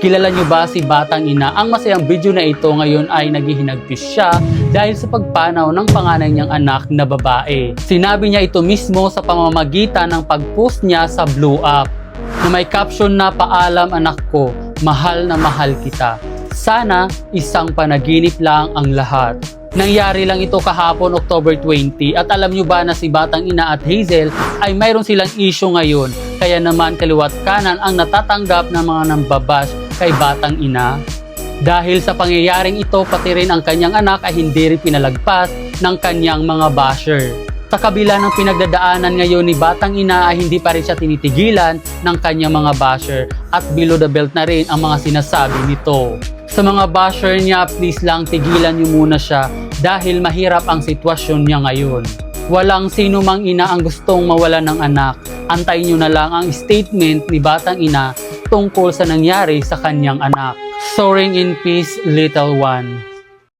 Kilala nyo ba si Batang Ina? Ang masayang video na ito ngayon ay naghihinagpis siya dahil sa pagpanaw ng panganay niyang anak na babae. Sinabi niya ito mismo sa pamamagitan ng pag-post niya sa Blue App na may caption na, "Paalam anak ko, mahal na mahal kita. Sana isang panaginip lang ang lahat." Nangyari lang ito kahapon, October 20, at alam nyo ba na si Batang Ina at Hazel ay mayroon silang issue ngayon, kaya naman kaliwat kanan ang natatanggap ng mga nambabash kay Batang Ina. Dahil sa pangyayaring ito, pati rin ang kanyang anak ay hindi rin pinalagpas ng kanyang mga basher. Sa kabila ng pinagdadaanan ngayon ni Batang Ina ay hindi pa rin siya tinitigilan ng kanyang mga basher at below the belt na rin ang mga sinasabi nito. Sa mga basher niya, please lang tigilan niyo muna siya dahil mahirap ang sitwasyon niya ngayon. Walang sino mang ina ang gustong mawalan ng anak. Antayin niyo na lang ang statement ni Batang Ina tungkol sa nangyari sa kanyang anak. Soaring in peace, little one.